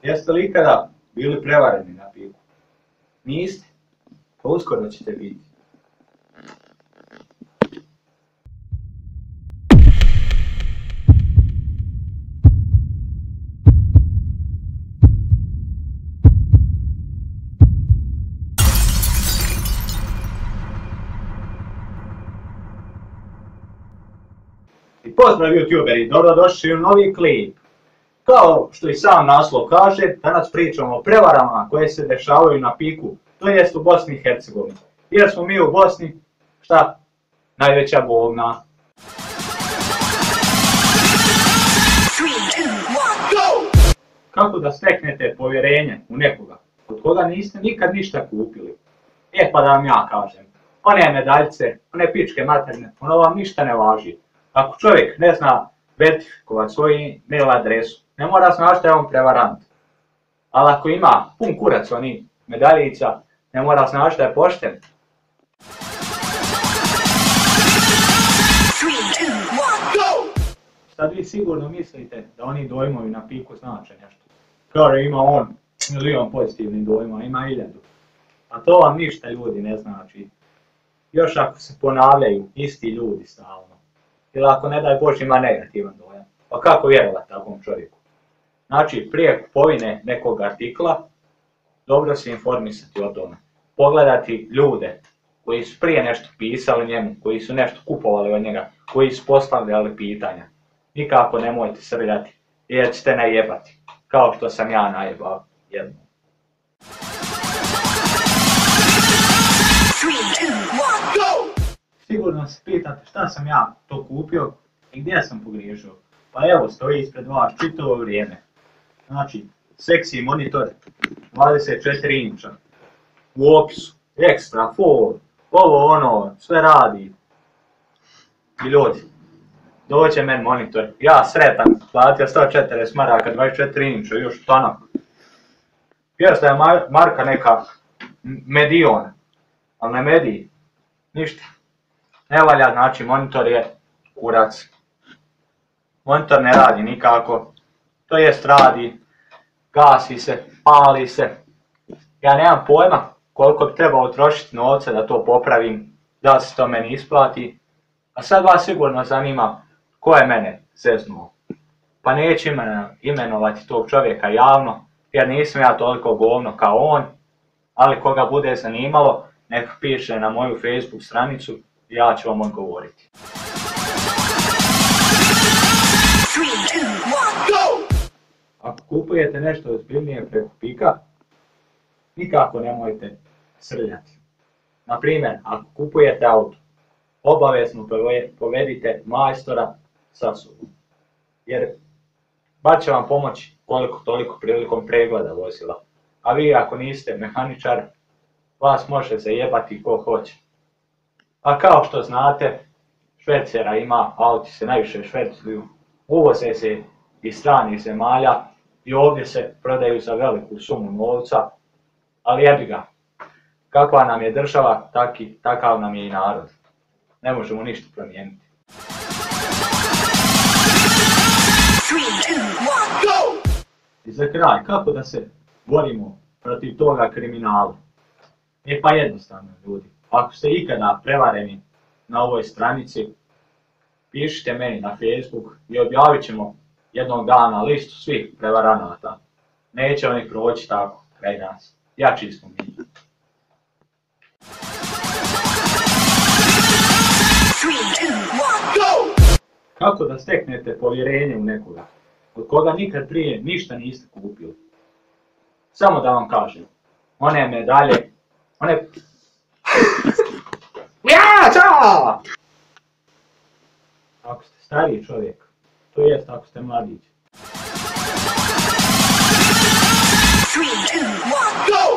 Jeste li ikada bili prevareni na piku? Niste? Pa uskoro ćete biti. I pozdrav youtuberi, dobrodošli u novi klip. Kao što i sam naslov kaže, danas pričamo o prevarama koje se dešavaju na piku, to jest u Bosni i Hercegovini. Jer smo mi u Bosni, šta? Najveća govna. Kako da steknete povjerenje u nekoga, od koga niste nikad ništa kupili? Pa da vam ja kažem, one medaljice, one pičke materne, ono vam ništa ne važi. Ako čovjek ne zna verifikovat svoju mail adresu, ne mora znaći da je on prevarant. Ali ako ima pun kurac onih medaljica, ne mora znaći da je pošten. Sad vi sigurno mislite da oni dojmovi na piku znače nešto. Kao ima on milion pozitivnih dojmova, ima 1000. A to vam ništa ljudi ne znači. Još ako se ponavljaju isti ljudi stalno. Ili ako ne daj Bože ima negativan dojam. Pa kako vjerovati takvom čovjeku? Znači prije kupovine nekog artikla dobro se informisati o tome. Pogledati ljude koji su prije nešto pisali njemu, koji su nešto kupovali od njega, koji su postavljali pitanja. Nikako nemojte srljati jer ćete najebati. Kao što sam ja najebao jednom. Sigurno se pitate šta sam ja to kupio i gdje sam pogriješio. Pa evo stoji ispred vas čitavo vrijeme. Znači, seksi monitor 24 inča. U opisu, ekstra, full, ovo ono, sve radi. I ljudi, doće men monitor, ja sretan, platio 140 maraka, 24 inča, još tanak. Vjerujem da je marka neka Medion, ali ne Mediji, ništa. Ne valja, znači monitor je kurac. Monitor ne radi nikako, to jest radi, gasi se, pali se. Ja nemam pojma koliko bi trebalo trošiti novca da to popravim, da se to meni isplati. A sad vas sigurno zanima ko je mene zeznuo. Pa neću imenovati tog čovjeka javno, jer nisam ja toliko govno kao on, ali koga bude zanimalo, neka piše na moju Facebook stranicu i ja ću vam odgovoriti. Ako kupujete nešto ozbiljnije preko pika, nikako nemojte srljati. Naprimjer, ako kupujete auto, obavezno povedite majstora sa sobom. Jer bar će vam pomoći koliko toliko prilikom pregleda vozila. A vi ako niste mehaničar, vas može zajebati ko hoće. A kao što znate, švercera ima, auti se najviše švercuju, uvoze se iz stranih zemalja i ovdje se prodaju za veliku sumu novca, ali jebi ga. Kakva nam je država, takav nam je i narod. Ne možemo ništa promijeniti. I za kraj, kako da se borimo protiv toga kriminala? Pa jednostavno ljudi, ako ste ikada prevareni na ovoj stranici, pišite meni na Facebook i objavit ćemo jednog dana listu svih prevaranata. Neće oni proći tako kraj nas. Jači smo mi. Kako da steknete povjerenje u nekoga, od koga nikad prije ništa niste kupili? Samo da vam kažem, one medalje, one... Ako ste stariji čovjek, to jest ako ste mladić. 3, 2, 1, go!